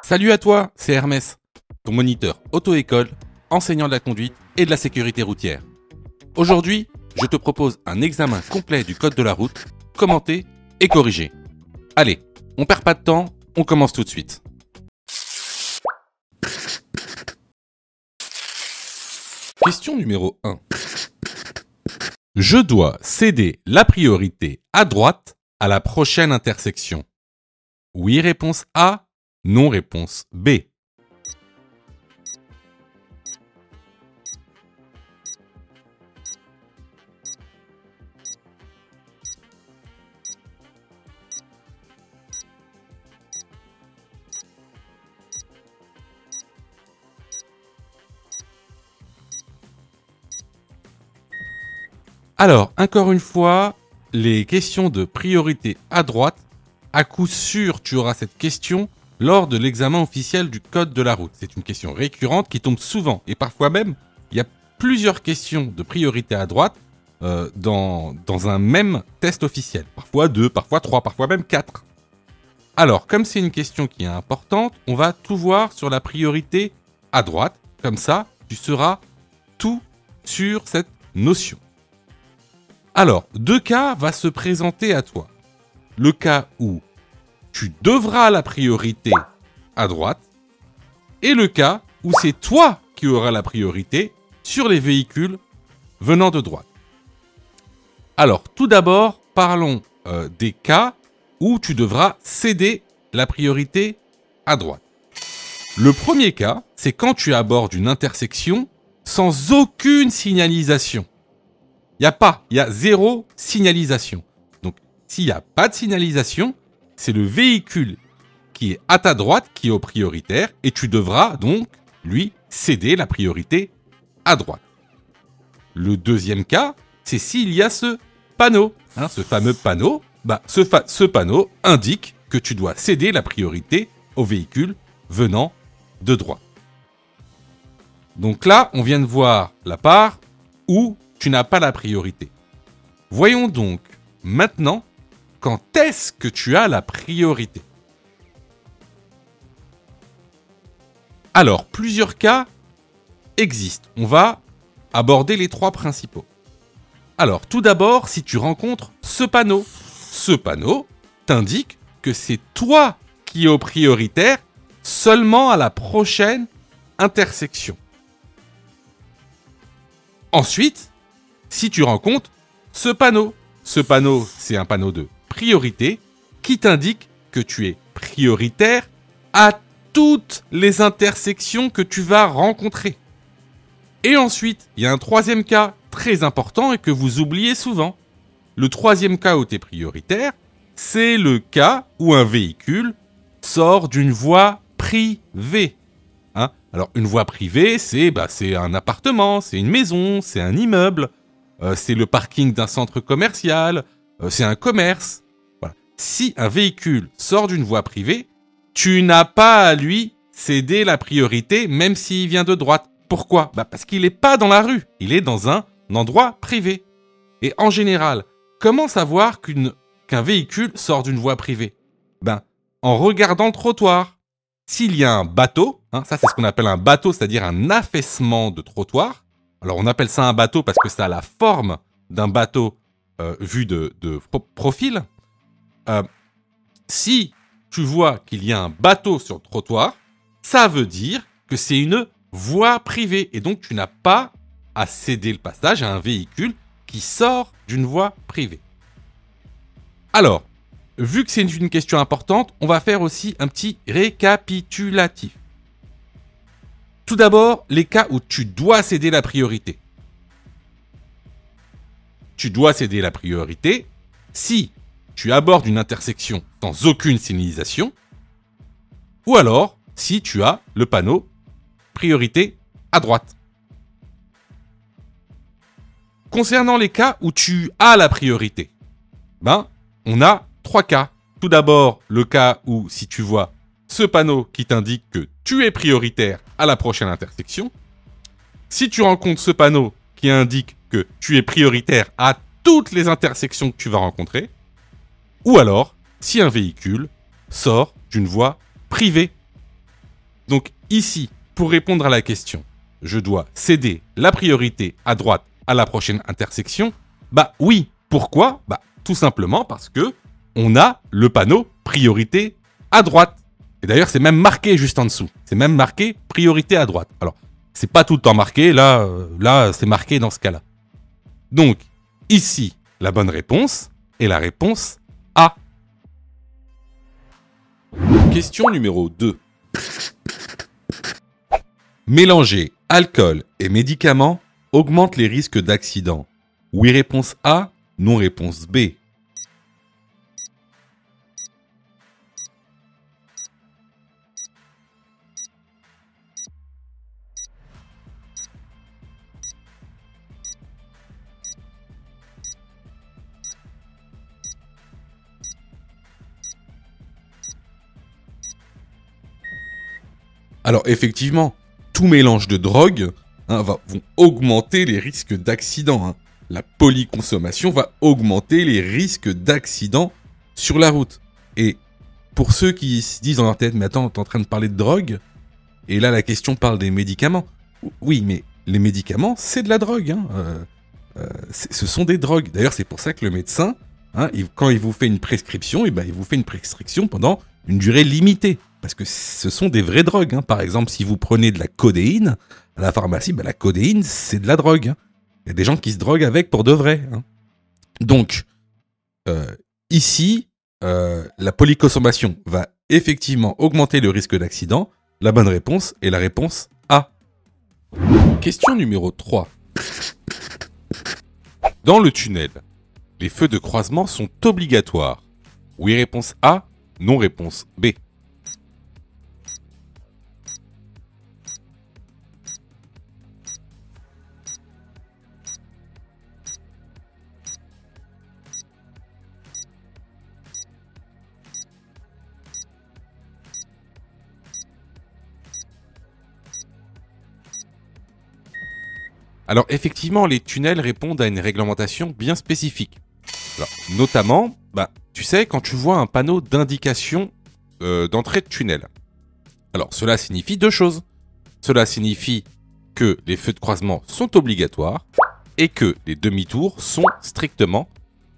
Salut à toi, c'est Hermès, ton moniteur auto-école, enseignant de la conduite et de la sécurité routière. Aujourd'hui, je te propose un examen complet du code de la route, commenté et corrigé. Allez, on perd pas de temps, on commence tout de suite. Question numéro 1. Je dois céder la priorité à droite à la prochaine intersection. Oui, réponse A. Non, réponse B. Alors, encore une fois, les questions de priorité à droite, à coup sûr, tu auras cette question lors de l'examen officiel du code de la route. C'est une question récurrente qui tombe souvent et parfois même, il y a plusieurs questions de priorité à droite dans un même test officiel. Parfois 2, parfois 3, parfois même 4. Alors, comme c'est une question qui est importante, on va tout voir sur la priorité à droite. Comme ça, tu sauras tout sur cette notion. Alors, deux cas vont se présenter à toi. Le cas où tu devras la priorité à droite et le cas où c'est toi qui auras la priorité sur les véhicules venant de droite. Alors, tout d'abord, parlons des cas où tu devras céder la priorité à droite. Le premier cas, c'est quand tu abordes une intersection sans aucune signalisation. Il y a zéro signalisation. Donc, s'il n'y a pas de signalisation, c'est le véhicule qui est à ta droite qui est au prioritaire et tu devras donc lui céder la priorité à droite. Le deuxième cas, c'est s'il y a ce panneau, ce fameux panneau. Ce panneau indique que tu dois céder la priorité au véhicule venant de droite. Donc là, on vient de voir la part où tu n'as pas la priorité. Voyons donc maintenant quand est-ce que tu as la priorité. Alors, plusieurs cas existent. On va aborder les trois principaux. Alors, tout d'abord, si tu rencontres ce panneau t'indique que c'est toi qui es au prioritaire seulement à la prochaine intersection. Ensuite, si tu rencontres ce panneau, c'est un panneau de priorité qui t'indique que tu es prioritaire à toutes les intersections que tu vas rencontrer. Et ensuite, il y a un troisième cas très important et que vous oubliez souvent. Le troisième cas où tu es prioritaire, c'est le cas où un véhicule sort d'une voie privée. Alors, une voie privée, c'est un appartement, c'est une maison, c'est un immeuble, c'est le parking d'un centre commercial, c'est un commerce. Voilà. Si un véhicule sort d'une voie privée, tu n'as pas à lui céder la priorité, même s'il vient de droite. Pourquoi ? Parce qu'il n'est pas dans la rue, il est dans un endroit privé. Et en général, comment savoir qu'un véhicule sort d'une voie privée ? En regardant le trottoir. S'il y a un bateau, ça c'est ce qu'on appelle un bateau, c'est-à-dire un affaissement de trottoir. Alors on appelle ça un bateau parce que ça a la forme d'un bateau vu de profil. Si tu vois qu'il y a un bateau sur le trottoir, ça veut dire que c'est une voie privée. Et donc tu n'as pas à céder le passage à un véhicule qui sort d'une voie privée. Alors, vu que c'est une question importante, on va faire aussi un petit récapitulatif. Tout d'abord, les cas où tu dois céder la priorité. Tu dois céder la priorité si tu abordes une intersection sans aucune signalisation ou alors si tu as le panneau priorité à droite. Concernant les cas où tu as la priorité, on a 3 cas. Tout d'abord, le cas où si tu vois ce panneau qui t'indique que tu es prioritaire à la prochaine intersection, si tu rencontres ce panneau qui indique que tu es prioritaire à toutes les intersections que tu vas rencontrer, ou alors si un véhicule sort d'une voie privée. Donc ici, pour répondre à la question, je dois céder la priorité à droite à la prochaine intersection. Bah oui, pourquoi? Bah tout simplement parce que on a le panneau priorité à droite. Et d'ailleurs, c'est même marqué juste en dessous. C'est même marqué priorité à droite. Alors, c'est pas tout le temps marqué, là c'est marqué dans ce cas-là. Donc, ici, la bonne réponse est la réponse A. Question numéro 2. Mélanger alcool et médicaments augmente les risques d'accident. Oui, réponse A, non, réponse B. Alors effectivement, tout mélange de drogues vont augmenter les risques d'accident. La polyconsommation va augmenter les risques d'accident sur la route. Et pour ceux qui se disent dans leur tête, mais attends, t'es en train de parler de drogue? Et là, la question parle des médicaments. Oui, mais les médicaments, c'est de la drogue. Ce sont des drogues. D'ailleurs, c'est pour ça que le médecin, quand il vous fait une prescription, il vous fait une prescription pendant une durée limitée. Parce que ce sont des vraies drogues. Par exemple, si vous prenez de la codéine à la pharmacie, la codéine, c'est de la drogue. Il y a des gens qui se droguent avec pour de vrai. Donc, ici, la polyconsommation va effectivement augmenter le risque d'accident. La bonne réponse est la réponse A. Question numéro 3. Dans le tunnel, les feux de croisement sont obligatoires. Oui, réponse A. Non, réponse B. Alors effectivement, les tunnels répondent à une réglementation bien spécifique. Alors, notamment, tu sais, quand tu vois un panneau d'indication d'entrée de tunnel. Alors cela signifie deux choses. Cela signifie que les feux de croisement sont obligatoires et que les demi-tours sont strictement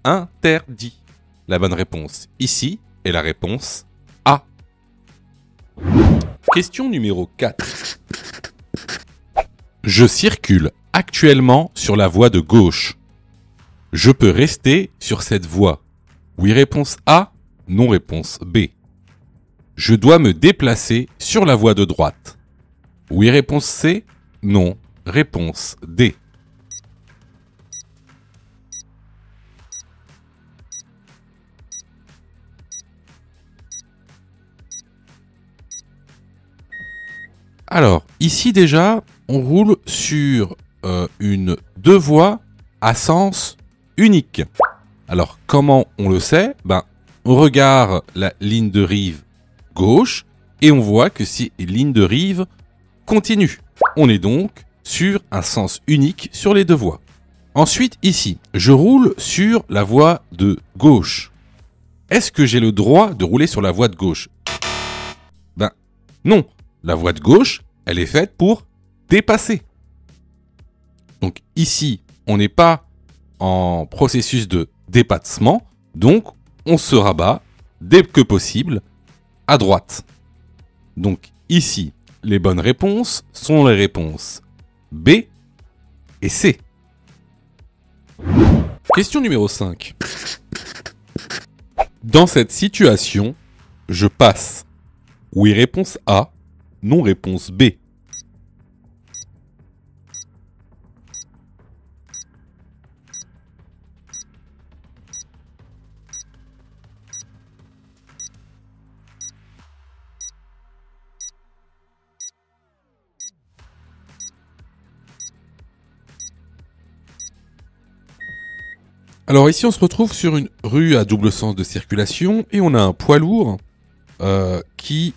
interdits. La bonne réponse ici est la réponse A. Question numéro 4. Je circule actuellement sur la voie de gauche. Je peux rester sur cette voie. Oui, réponse A. Non, réponse B. Je dois me déplacer sur la voie de droite. Oui, réponse C. Non, réponse D. Alors, ici déjà, on roule sur deux voies à sens unique. Alors, comment on le sait? On regarde la ligne de rive gauche et on voit que c'est une ligne de rive continue. On est donc sur un sens unique sur les deux voies. Ensuite, ici, je roule sur la voie de gauche. Est-ce que j'ai le droit de rouler sur la voie de gauche? Non. La voie de gauche, elle est faite pour dépasser. Donc ici, on n'est pas en processus de dépassement, donc on se rabat dès que possible à droite. Donc ici, les bonnes réponses sont les réponses B et C. Question numéro 5. Dans cette situation, je passe. Oui, réponse A. Non, réponse B. Alors ici, on se retrouve sur une rue à double sens de circulation et on a un poids lourd qui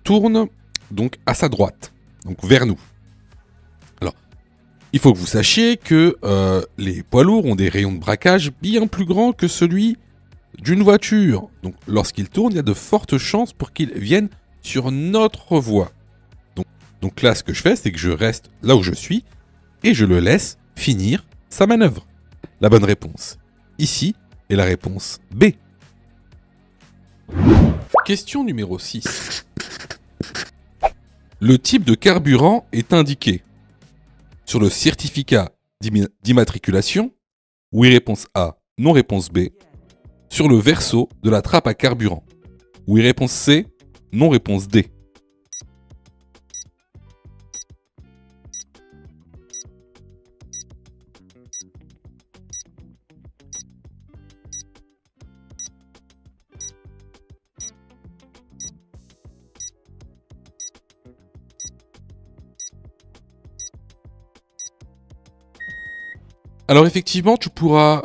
tourne donc à sa droite, donc vers nous. Alors, il faut que vous sachiez que les poids lourds ont des rayons de braquage bien plus grands que celui d'une voiture. Donc, lorsqu'ils tournent, il y a de fortes chances pour qu'ils viennent sur notre voie. Donc là, ce que je fais, c'est que je reste là où je suis et je le laisse finir sa manœuvre. La bonne réponse ici est la réponse B. Question numéro 6. Le type de carburant est indiqué sur le certificat d'immatriculation. Oui, réponse A. Non, réponse B. Sur le verso de la trappe à carburant. Oui, réponse C. Non, réponse D. Alors effectivement, tu pourras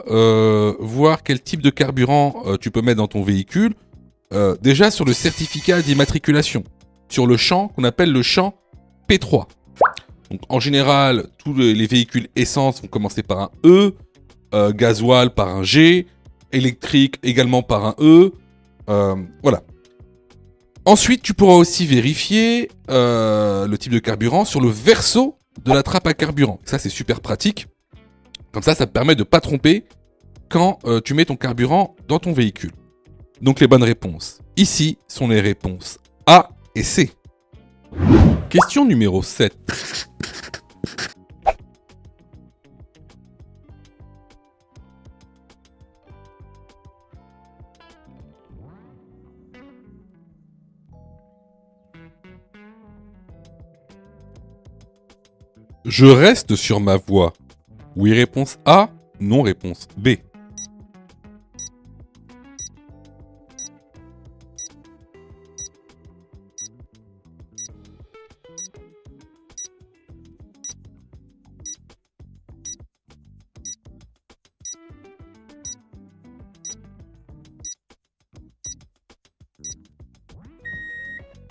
voir quel type de carburant tu peux mettre dans ton véhicule. Déjà sur le certificat d'immatriculation, sur le champ qu'on appelle le champ P3. Donc en général, tous les véhicules essence vont commencer par un E, gasoil par un G, électrique également par un E. Voilà. Ensuite, tu pourras aussi vérifier le type de carburant sur le verso de la trappe à carburant. Ça, c'est super pratique. Comme ça te permet de ne pas tromper quand tu mets ton carburant dans ton véhicule. Donc les bonnes réponses ici sont les réponses A et C. Question numéro 7. Je reste sur ma voie. Oui, réponse A. Non, réponse B.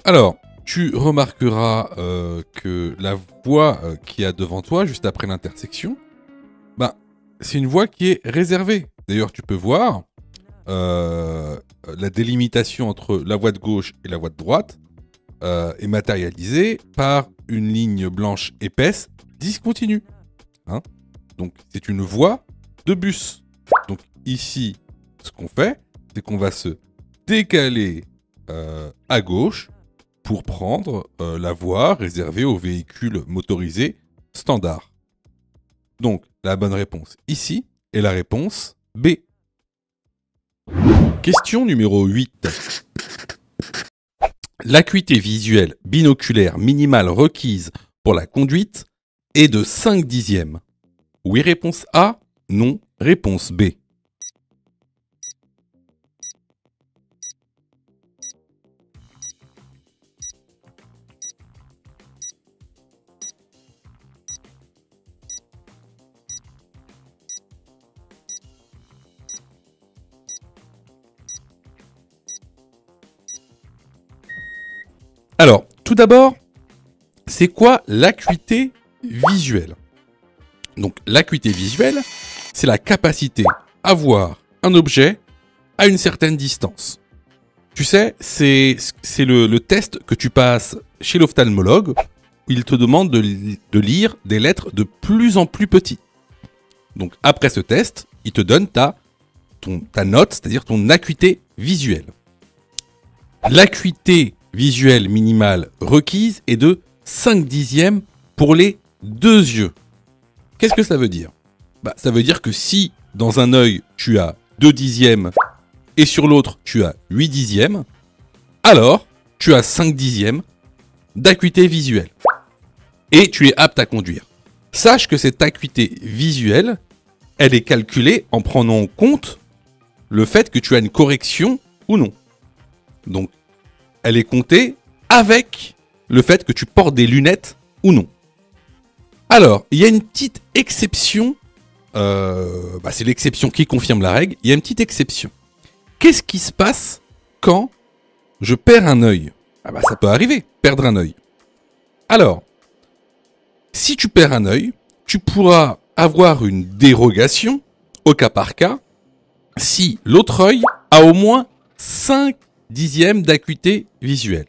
Alors, tu remarqueras que la voie qu'il y a devant toi, juste après l'intersection, c'est une voie qui est réservée. D'ailleurs, tu peux voir la délimitation entre la voie de gauche et la voie de droite est matérialisée par une ligne blanche épaisse discontinue. Donc, c'est une voie de bus. Donc, ici, ce qu'on fait, c'est qu'on va se décaler à gauche pour prendre la voie réservée aux véhicules motorisés standards. Donc, la bonne réponse ici est la réponse B. Question numéro 8. L'acuité visuelle binoculaire minimale requise pour la conduite est de 5 dixièmes. Oui, réponse A. Non, réponse B. Alors, tout d'abord, c'est quoi l'acuité visuelle? Donc, l'acuité visuelle, c'est la capacité à voir un objet à une certaine distance. Tu sais, c'est le test que tu passes chez l'ophtalmologue, où il te demande de lire des lettres de plus en plus petites. Donc, après ce test, il te donne ta note, c'est-à-dire ton acuité visuelle. L'acuité visuelle minimale requise est de 5 dixièmes pour les deux yeux. Qu'est-ce que ça veut dire? Ça veut dire que si dans un œil tu as 2 dixièmes et sur l'autre tu as 8 dixièmes, alors tu as 5 dixièmes d'acuité visuelle. Et tu es apte à conduire. Sache que cette acuité visuelle, elle est calculée en prenant en compte le fait que tu as une correction ou non. Donc, elle est comptée avec le fait que tu portes des lunettes ou non. Alors, il y a une petite exception. C'est l'exception qui confirme la règle. Il y a une petite exception. Qu'est-ce qui se passe quand je perds un œil? Ça peut arriver, perdre un œil. Alors, si tu perds un œil, tu pourras avoir une dérogation au cas par cas si l'autre œil a au moins 5 dixièmes d'acuité visuelle.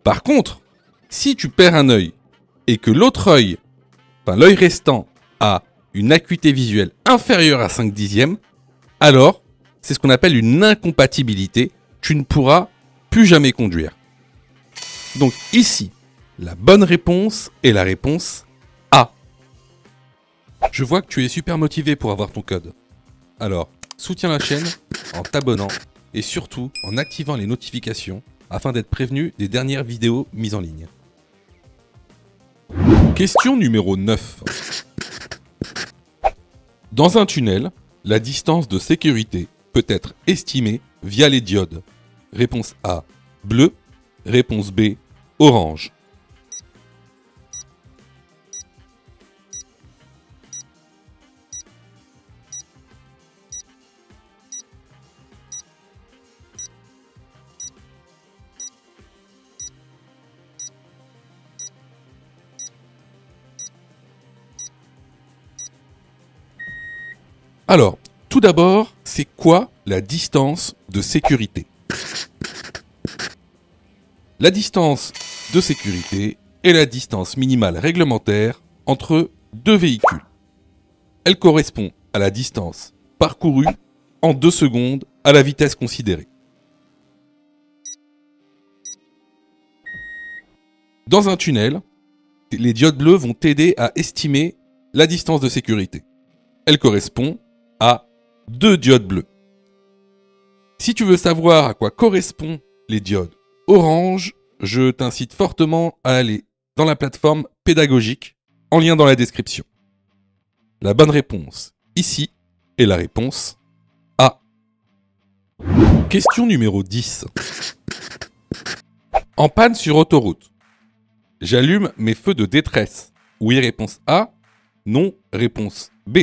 Par contre, si tu perds un œil et que l'autre œil, enfin l'œil restant, a une acuité visuelle inférieure à 5 dixièmes, alors c'est ce qu'on appelle une incompatibilité. Tu ne pourras plus jamais conduire. Donc ici, la bonne réponse est la réponse A. Je vois que tu es super motivé pour avoir ton code. Alors, soutiens la chaîne en t'abonnant et surtout en activant les notifications afin d'être prévenu des dernières vidéos mises en ligne. Question numéro 9. Dans un tunnel, la distance de sécurité peut être estimée via les diodes. Réponse A, bleu. Réponse B, orange. Alors, tout d'abord, c'est quoi la distance de sécurité ? La distance de sécurité est la distance minimale réglementaire entre deux véhicules. Elle correspond à la distance parcourue en 2 secondes à la vitesse considérée. Dans un tunnel, les diodes bleues vont t'aider à estimer la distance de sécurité. Elle correspond à 2 diodes bleues. Si tu veux savoir à quoi correspondent les diodes orange, je t'incite fortement à aller dans la plateforme pédagogique en lien dans la description. La bonne réponse ici est la réponse A. Question numéro 10. En panne sur autoroute. J'allume mes feux de détresse. Oui, réponse A. Non, réponse B.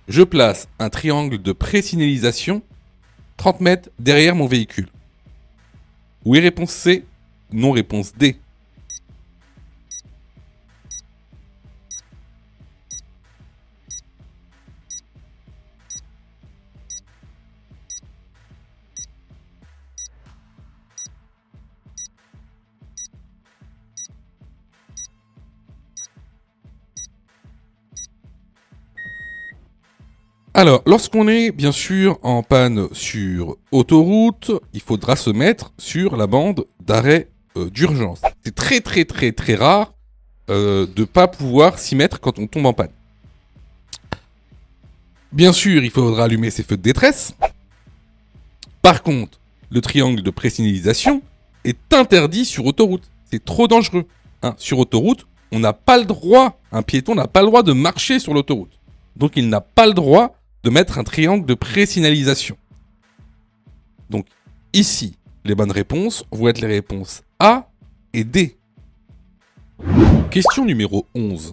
Je place un triangle de présignalisation 30 mètres derrière mon véhicule. Oui, réponse C. Non, réponse D. Alors, lorsqu'on est bien sûr en panne sur autoroute, il faudra se mettre sur la bande d'arrêt d'urgence. C'est très rare de ne pas pouvoir s'y mettre quand on tombe en panne. Bien sûr, il faudra allumer ses feux de détresse. Par contre, le triangle de présignalisation est interdit sur autoroute. C'est trop dangereux. Sur autoroute, on n'a pas le droit, un piéton n'a pas le droit de marcher sur l'autoroute. Donc il n'a pas le droit de mettre un triangle de présignalisation. Donc ici, les bonnes réponses vont être les réponses A et D. Question numéro 11.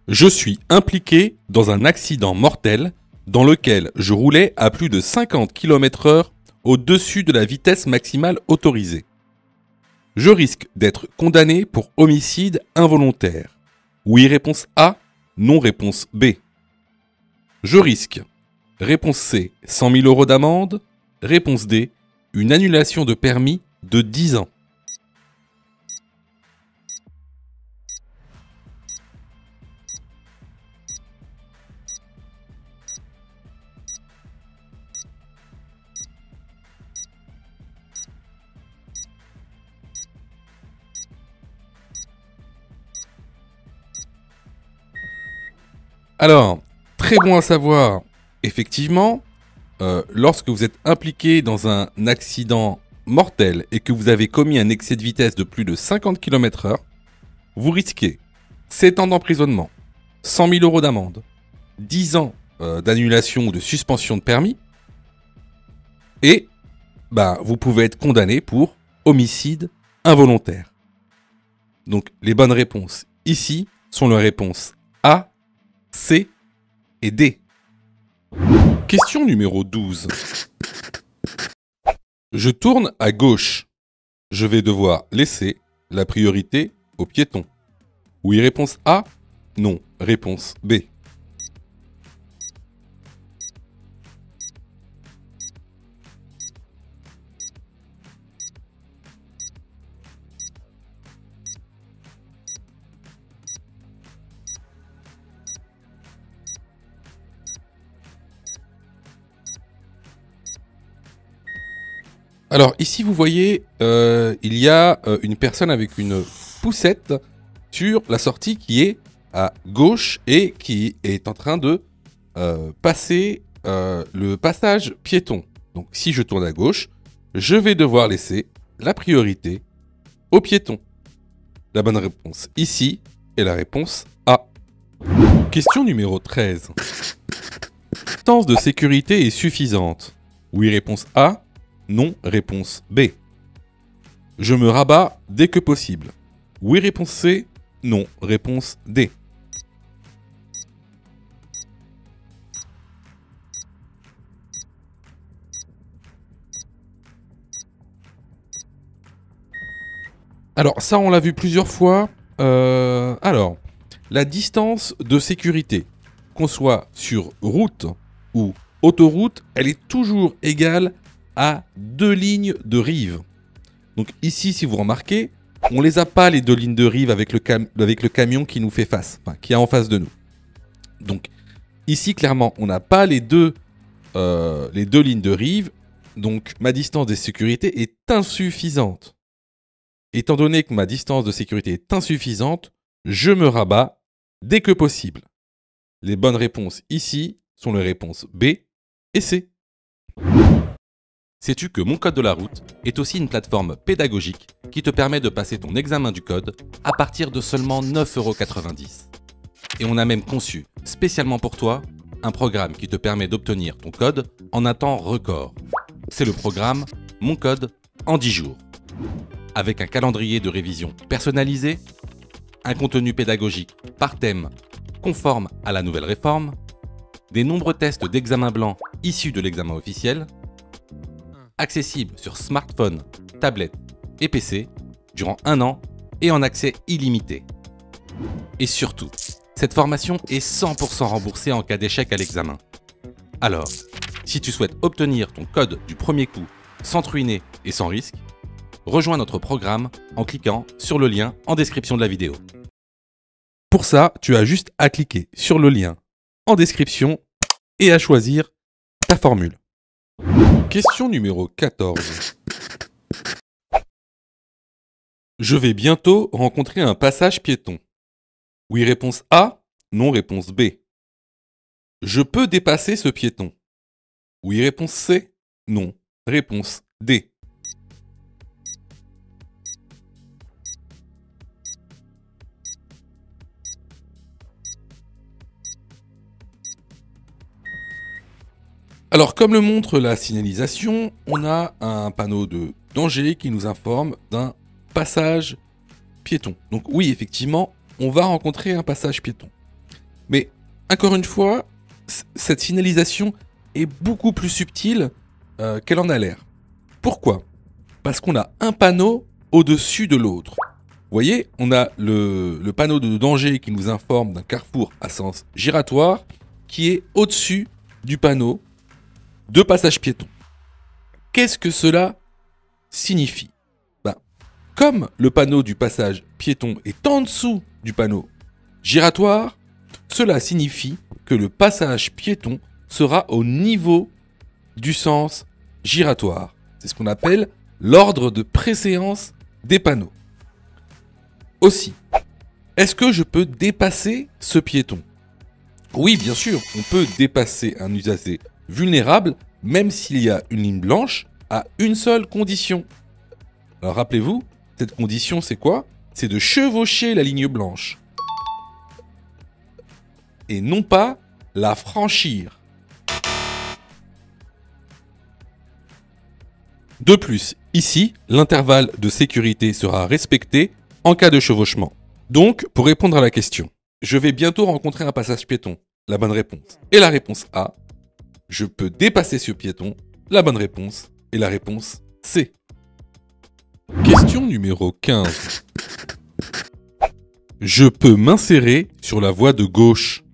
Je suis impliqué dans un accident mortel dans lequel je roulais à plus de 50 km/h au-dessus de la vitesse maximale autorisée. Je risque d'être condamné pour homicide involontaire. Oui, réponse A. Non, réponse B. Je risque, réponse C, 100 000 € d'amende. Réponse D, une annulation de permis de 10 ans. Alors, très bon à savoir, effectivement, lorsque vous êtes impliqué dans un accident mortel et que vous avez commis un excès de vitesse de plus de 50 km/h, vous risquez 7 ans d'emprisonnement, 100 000 € d'amende, 10 ans d'annulation ou de suspension de permis, et vous pouvez être condamné pour homicide involontaire. Donc les bonnes réponses ici sont les réponses A, C et D. Question numéro 12. Je tourne à gauche. Je vais devoir laisser la priorité aux piétons. Oui, réponse A. Non, réponse B. Alors ici vous voyez, il y a une personne avec une poussette sur la sortie qui est à gauche et qui est en train de passer le passage piéton. Donc si je tourne à gauche, je vais devoir laisser la priorité aux piétons. La bonne réponse ici est la réponse A. Question numéro 13. La distance de sécurité est suffisante. Oui, réponse A. Non, réponse B. Je me rabats dès que possible. Oui, réponse C. Non, réponse D. Alors ça, on l'a vu plusieurs fois. Alors, la distance de sécurité, qu'on soit sur route ou autoroute, elle est toujours égale à 2 lignes de rive. Donc ici, si vous remarquez, on les a pas les 2 lignes de rive avec le camion qui nous fait face, enfin, qui est en face de nous. Donc ici, clairement, on n'a pas les deux lignes de rive. Donc ma distance de sécurité est insuffisante. Étant donné que ma distance de sécurité est insuffisante, je me rabats dès que possible. Les bonnes réponses ici sont les réponses B et C. Sais-tu que Mon Code de la Route est aussi une plateforme pédagogique qui te permet de passer ton examen du code à partir de seulement 9,90 €. Et on a même conçu, spécialement pour toi, un programme qui te permet d'obtenir ton code en un temps record. C'est le programme Mon Code en 10 jours. Avec un calendrier de révision personnalisé, un contenu pédagogique par thème conforme à la nouvelle réforme, des nombreux tests d'examen blanc issus de l'examen officiel, accessible sur smartphone, tablette et PC durant 1 an et en accès illimité. Et surtout, cette formation est 100% remboursée en cas d'échec à l'examen. Alors, si tu souhaites obtenir ton code du premier coup sans te ruiner et sans risque, rejoins notre programme en cliquant sur le lien en description de la vidéo. Pour ça, tu as juste à cliquer sur le lien en description et à choisir ta formule. Question numéro 14. Je vais bientôt rencontrer un passage piéton. Oui, réponse A. Non, réponse B. Je peux dépasser ce piéton. Oui, réponse C. Non, réponse D. Alors, comme le montre la signalisation, on a un panneau de danger qui nous informe d'un passage piéton. Donc oui, effectivement, on va rencontrer un passage piéton. Mais encore une fois, cette signalisation est beaucoup plus subtile qu'elle en a l'air. Pourquoi ? Parce qu'on a un panneau au-dessus de l'autre. Vous voyez, on a le panneau de danger qui nous informe d'un carrefour à sens giratoire qui est au-dessus du panneau de passage piéton. Qu'est-ce que cela signifie ? Comme le panneau du passage piéton est en dessous du panneau giratoire, cela signifie que le passage piéton sera au niveau du sens giratoire. C'est ce qu'on appelle l'ordre de préséance des panneaux. Aussi, est-ce que je peux dépasser ce piéton ? Oui, bien sûr, on peut dépasser un usager vulnérable, même s'il y a une ligne blanche, à une seule condition. Alors rappelez-vous, cette condition c'est quoi ? C'est de chevaucher la ligne blanche. Et non pas la franchir. De plus, ici, l'intervalle de sécurité sera respecté en cas de chevauchement. Donc, pour répondre à la question, je vais bientôt rencontrer un passage piéton. La bonne réponse est la réponse A. Je peux dépasser ce piéton. La bonne réponse est la réponse C. Question numéro 15. Je peux m'insérer sur la voie de gauche.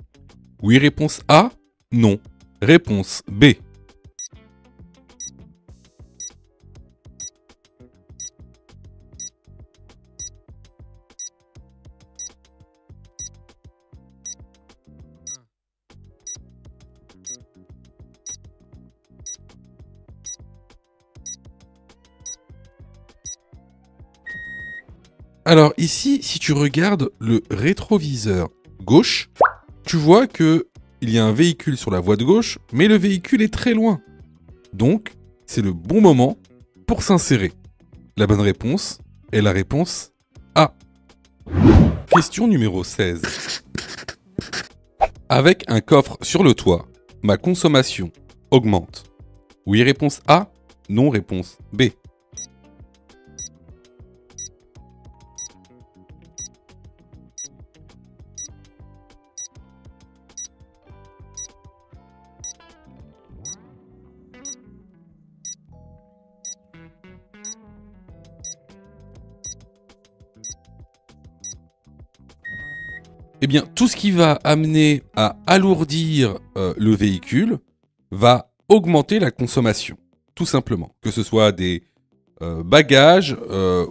Oui, réponse A. Non. Réponse B. Alors ici, si tu regardes le rétroviseur gauche, tu vois que il y a un véhicule sur la voie de gauche, mais le véhicule est très loin. Donc, c'est le bon moment pour s'insérer. La bonne réponse est la réponse A. Question numéro 16. Avec un coffre sur le toit, ma consommation augmente. Oui, réponse A. Non, réponse B. Eh bien, tout ce qui va amener à alourdir le véhicule va augmenter la consommation, tout simplement. Que ce soit des bagages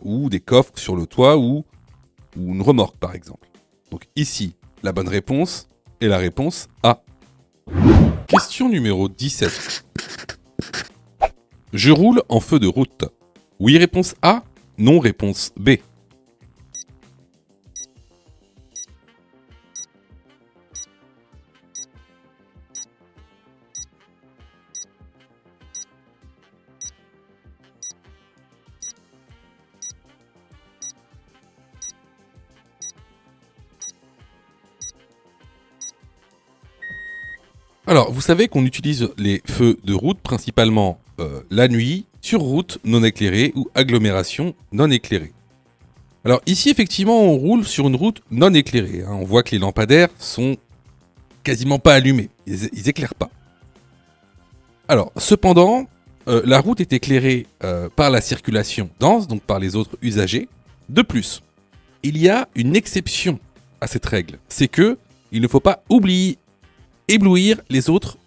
ou des coffres sur le toit ou une remorque, par exemple. Donc ici, la bonne réponse est la réponse A. Question numéro 17. Je roule en feu de route. Oui, réponse A. Non, réponse B. Alors, vous savez qu'on utilise les feux de route principalement la nuit, sur route non éclairée ou agglomération non éclairée. Alors ici, effectivement, on roule sur une route non éclairée. On voit que les lampadaires sont quasiment pas allumés. Ils éclairent pas. Alors, cependant, la route est éclairée par la circulation dense, donc par les autres usagers. De plus, il y a une exception à cette règle. C'est que il ne faut pas éblouir les autres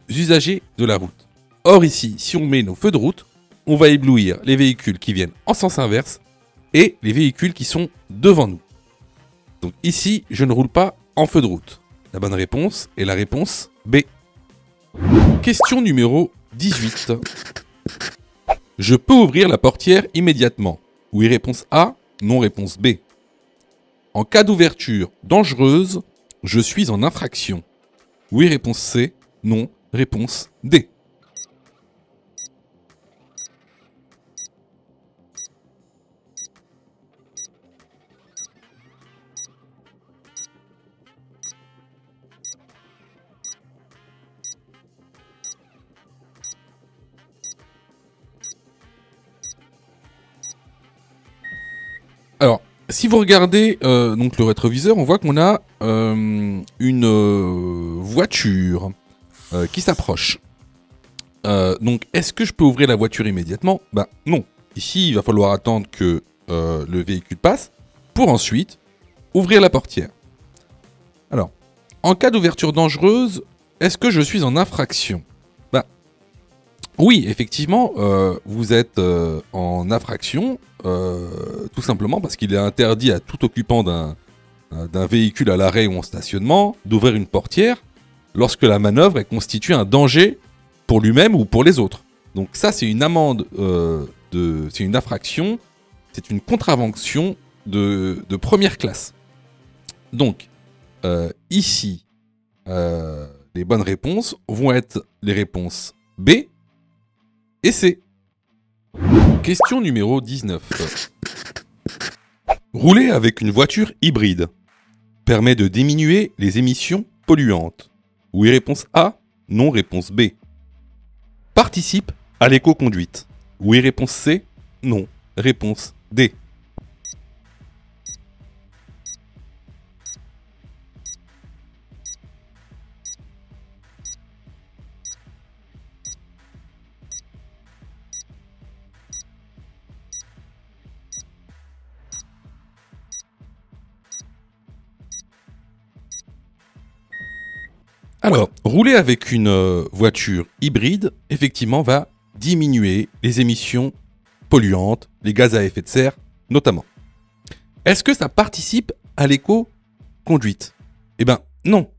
usagers de la route. Or ici, si on met nos feux de route, on va éblouir les véhicules qui viennent en sens inverse et les véhicules qui sont devant nous. Donc ici, je ne roule pas en feu de route. La bonne réponse est la réponse B. Question numéro 18. Je peux ouvrir la portière immédiatement. Oui, réponse A. Non, réponse B. En cas d'ouverture dangereuse, je suis en infraction. Oui, réponse C. Non, réponse D. Alors, si vous regardez donc le rétroviseur, on voit qu'on a une voiture qui s'approche. Donc, est-ce que je peux ouvrir la voiture immédiatement? Ben non. Ici, il va falloir attendre que le véhicule passe pour ensuite ouvrir la portière. Alors, en cas d'ouverture dangereuse, est-ce que je suis en infraction? Ben oui, effectivement, vous êtes en infraction, tout simplement parce qu'il est interdit à tout occupant d'un véhicule à l'arrêt ou en stationnement d'ouvrir une portière lorsque la manœuvre est constitue un danger pour lui-même ou pour les autres. Donc ça, c'est une amende, c'est une infraction, c'est une contravention de première classe. Donc, ici, les bonnes réponses vont être les réponses B et C. Question numéro 19. Rouler avec une voiture hybride permet de diminuer les émissions polluantes. Oui, réponse A. Non, réponse B. Participe à l'éco-conduite. Oui, réponse C. Non, réponse D. Alors, rouler avec une voiture hybride, effectivement, va diminuer les émissions polluantes, les gaz à effet de serre, notamment. Est-ce que ça participe à l'éco-conduite? Eh bien, non.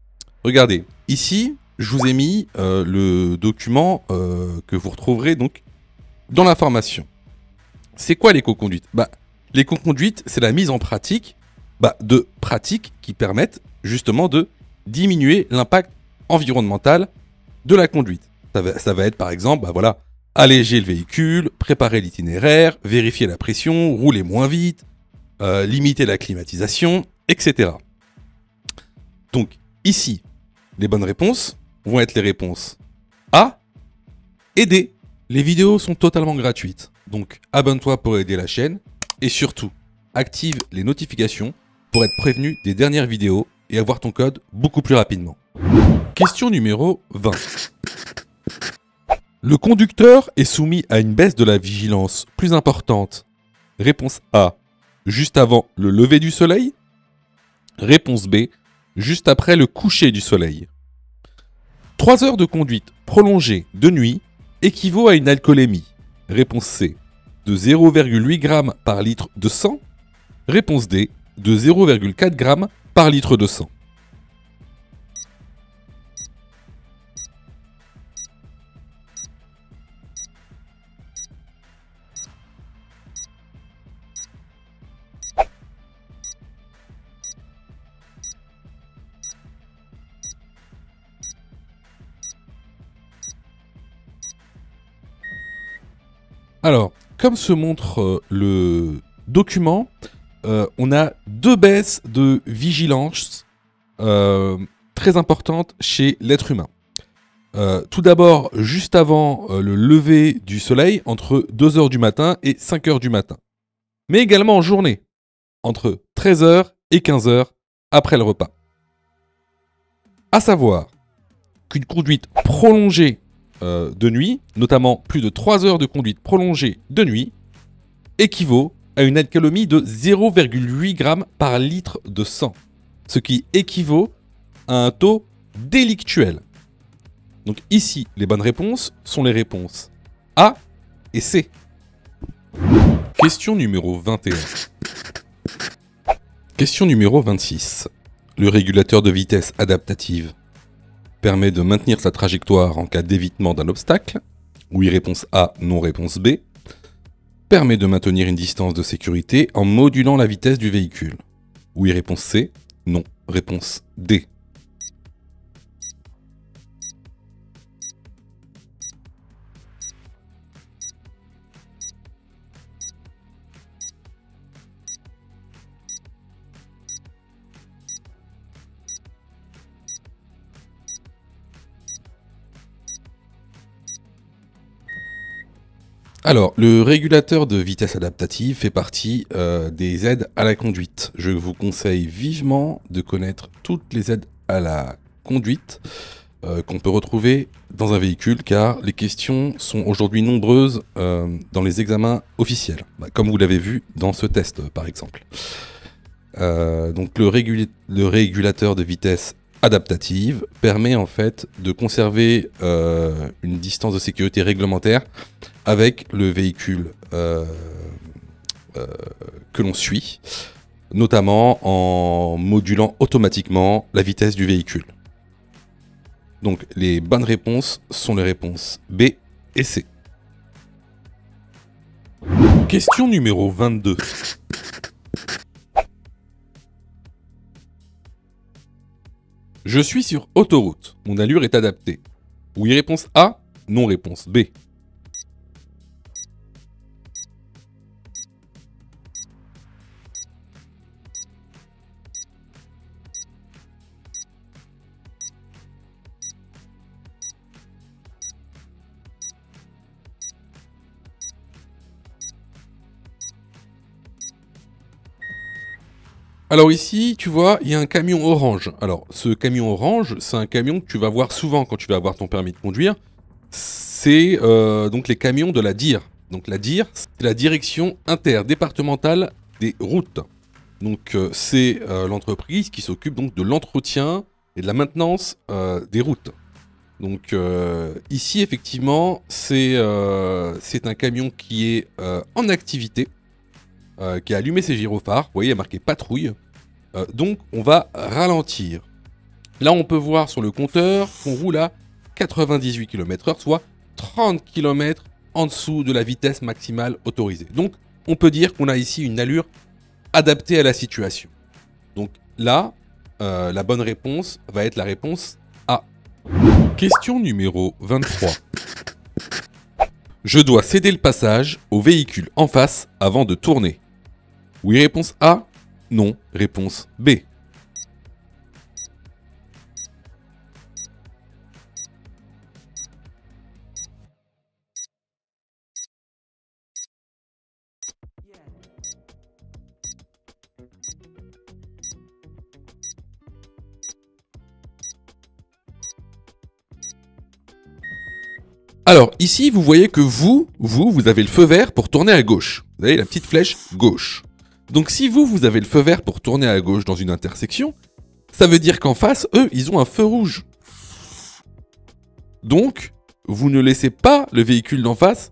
Regardez, ici, je vous ai mis le document que vous retrouverez donc dans l'information. C'est quoi l'éco-conduite? L'éco-conduite, c'est la mise en pratique de pratiques qui permettent justement de diminuer l'impact environnemental de la conduite. Ça va être par exemple, alléger le véhicule, préparer l'itinéraire, vérifier la pression, rouler moins vite, limiter la climatisation, etc. Donc ici, les bonnes réponses vont être les réponses A et D. Les vidéos sont totalement gratuites, donc abonne-toi pour aider la chaîne et surtout, active les notifications pour être prévenu des dernières vidéos et avoir ton code beaucoup plus rapidement. Question numéro 20. Le conducteur est soumis à une baisse de la vigilance plus importante. Réponse A, juste avant le lever du soleil. Réponse B, juste après le coucher du soleil. 3 heures de conduite prolongée de nuit équivaut à une alcoolémie. Réponse C, de 0,8 g par litre de sang. Réponse D, de 0,4 g par litre de sang. Alors, comme se montre le document, on a 2 baisses de vigilance très importantes chez l'être humain. Tout d'abord, juste avant le lever du soleil, entre 2 h du matin et 5 h du matin. Mais également en journée, entre 13 h et 15 h après le repas. À savoir qu'une conduite prolongée de nuit, notamment plus de 3 heures de conduite prolongée de nuit, équivaut à une alcoolémie de 0,8 g par litre de sang, ce qui équivaut à un taux délictuel. Donc ici, les bonnes réponses sont les réponses A et C. Question numéro 21. Question numéro 26. Le régulateur de vitesse adaptative permet de maintenir sa trajectoire en cas d'évitement d'un obstacle. Oui, réponse A, non, réponse B. Permet de maintenir une distance de sécurité en modulant la vitesse du véhicule. Oui, réponse C, non, réponse D. Alors, le régulateur de vitesse adaptative fait partie des aides à la conduite. Je vous conseille vivement de connaître toutes les aides à la conduite qu'on peut retrouver dans un véhicule, car les questions sont aujourd'hui nombreuses dans les examens officiels, comme vous l'avez vu dans ce test par exemple. Donc le régulateur de vitesse adaptative permet en fait de conserver une distance de sécurité réglementaire avec le véhicule que l'on suit, notamment en modulant automatiquement la vitesse du véhicule. Donc les bonnes réponses sont les réponses B et C. Question numéro 22. Je suis sur autoroute. Mon allure est adaptée. Oui, réponse A. Non, réponse B. Alors ici, tu vois, il y a un camion orange. Alors, ce camion orange, c'est un camion que tu vas voir souvent quand tu vas avoir ton permis de conduire. C'est donc les camions de la DIR. Donc la DIR, c'est la direction interdépartementale des routes. Donc c'est l'entreprise qui s'occupe donc de l'entretien et de la maintenance des routes. Donc ici, effectivement, c'est un camion qui est en activité, qui a allumé ses gyrophares. Vous voyez, il y a marqué patrouille. Donc on va ralentir. Là, on peut voir sur le compteur qu'on roule à 98 km/h, soit 30 km en dessous de la vitesse maximale autorisée. Donc on peut dire qu'on a ici une allure adaptée à la situation. Donc là, la bonne réponse va être la réponse A. Question numéro 23. Je dois céder le passage au véhicule en face avant de tourner. Oui, réponse A. Non, réponse B. Alors, ici, vous voyez que vous avez le feu vert pour tourner à gauche. Vous avez la petite flèche gauche. Donc, si vous avez le feu vert pour tourner à gauche dans une intersection, ça veut dire qu'en face, eux, ils ont un feu rouge. Donc, vous ne laissez pas le véhicule d'en face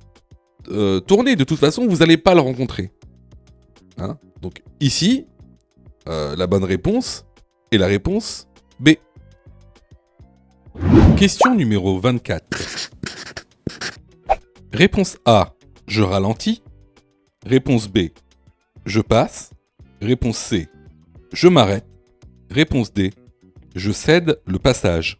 tourner. De toute façon, vous n'allez pas le rencontrer. Hein? Donc, ici, la bonne réponse est la réponse B. Question numéro 24. Réponse A, je ralentis. Réponse B, je passe. Réponse C, je m'arrête. Réponse D, je cède le passage.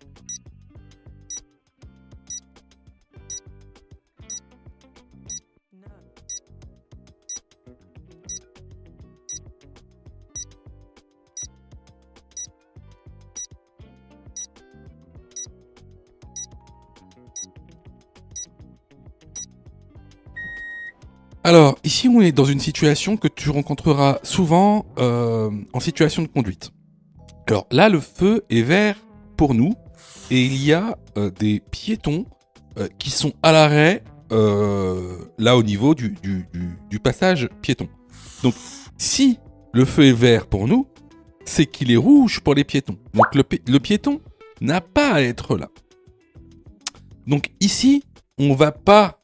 Alors, ici, on est dans une situation que tu rencontreras souvent en situation de conduite. Alors là, le feu est vert pour nous et il y a des piétons qui sont à l'arrêt là au niveau du passage piéton. Donc, si le feu est vert pour nous, c'est qu'il est rouge pour les piétons. Donc, le piéton n'a pas à être là. Donc ici, on va pas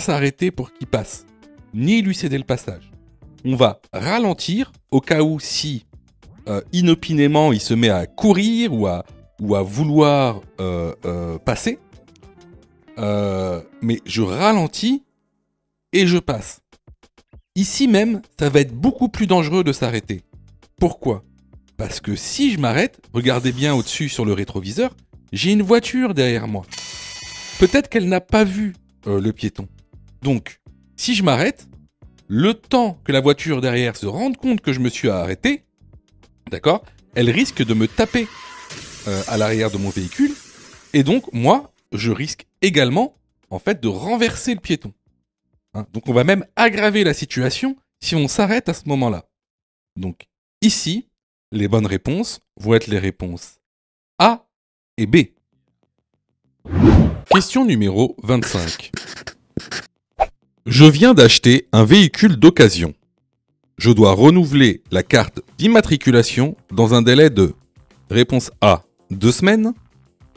s'arrêter pour qu'il passe, ni lui céder le passage. On va ralentir au cas où si inopinément il se met à courir ou à vouloir passer. Mais je ralentis et je passe. Ici même, ça va être beaucoup plus dangereux de s'arrêter. Pourquoi ? Parce que si je m'arrête, regardez bien au-dessus sur le rétroviseur, j'ai une voiture derrière moi. Peut-être qu'elle n'a pas vu le piéton. Donc, si je m'arrête, le temps que la voiture derrière se rende compte que je me suis arrêté, d'accord, elle risque de me taper à l'arrière de mon véhicule, et donc moi, je risque également, en fait, de renverser le piéton. Hein, donc, on va même aggraver la situation si on s'arrête à ce moment-là. Donc, ici, les bonnes réponses vont être les réponses A et B. Question numéro 25. Je viens d'acheter un véhicule d'occasion. Je dois renouveler la carte d'immatriculation dans un délai de réponse A, 2 semaines,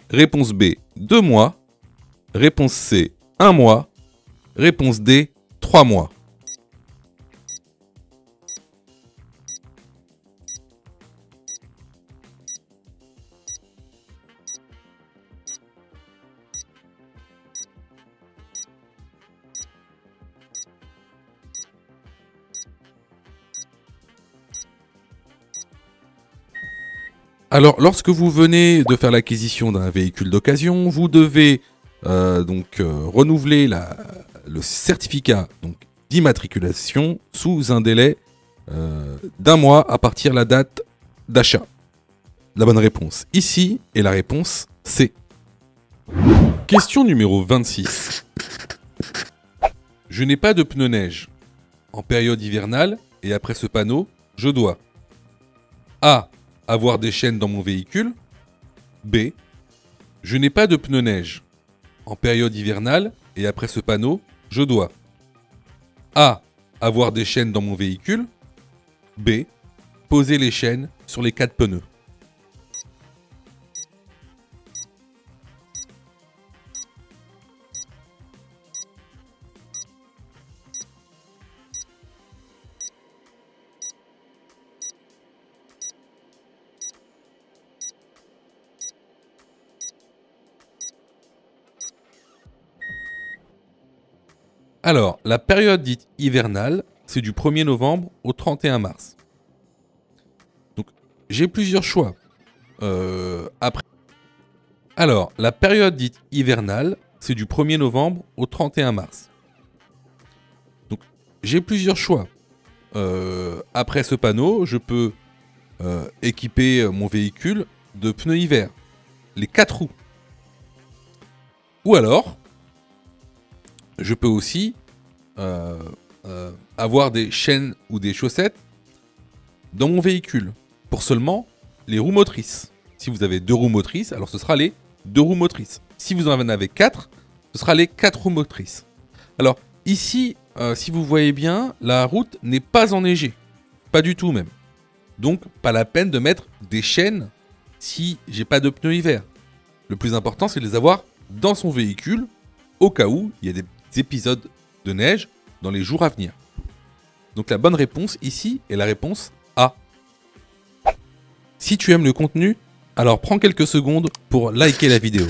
réponse B, 2 mois, réponse C, 1 mois, réponse D, 3 mois. Alors, lorsque vous venez de faire l'acquisition d'un véhicule d'occasion, vous devez renouveler le certificat d'immatriculation sous un délai d'1 mois à partir de la date d'achat. La bonne réponse ici est la réponse C. Question numéro 26. Je n'ai pas de pneus neige. En période hivernale et après ce panneau, je dois A. Avoir des chaînes dans mon véhicule. B. Je n'ai pas de pneus neige. En période hivernale et après ce panneau, je dois A. Avoir des chaînes dans mon véhicule. B. Poser les chaînes sur les 4 pneus. Alors, la période dite hivernale, c'est du 1er novembre au 31 mars. Donc, j'ai plusieurs choix. Après. Alors, la période dite hivernale, c'est du 1er novembre au 31 mars. Donc, j'ai plusieurs choix. Après ce panneau, je peux équiper mon véhicule de pneus hiver, les 4 roues. Ou alors, je peux aussi avoir des chaînes ou des chaussettes dans mon véhicule pour seulement les roues motrices. Si vous avez 2 roues motrices, alors ce sera les 2 roues motrices. Si vous en avez 4, ce sera les 4 roues motrices. Alors ici, si vous voyez bien, la route n'est pas enneigée. Pas du tout même. Donc pas la peine de mettre des chaînes si j'ai pas de pneus hiver. Le plus important, c'est de les avoir dans son véhicule au cas où il y a des épisodes de neige dans les jours à venir. Donc la bonne réponse ici est la réponse A. Si tu aimes le contenu, alors prends quelques secondes pour liker la vidéo.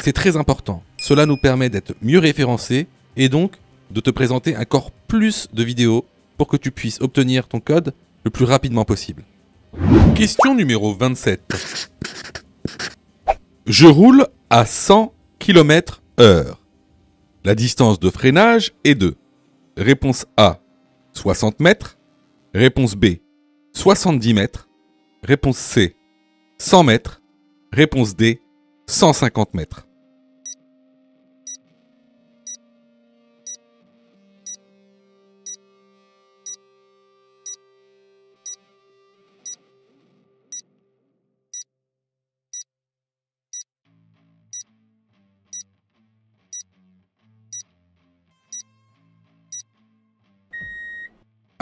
C'est très important. Cela nous permet d'être mieux référencés et donc de te présenter encore plus de vidéos pour que tu puisses obtenir ton code le plus rapidement possible. Question numéro 27. Je roule à 100 km/h. La distance de freinage est de réponse A, 60 mètres. Réponse B, 70 mètres. Réponse C, 100 mètres. Réponse D, 150 mètres.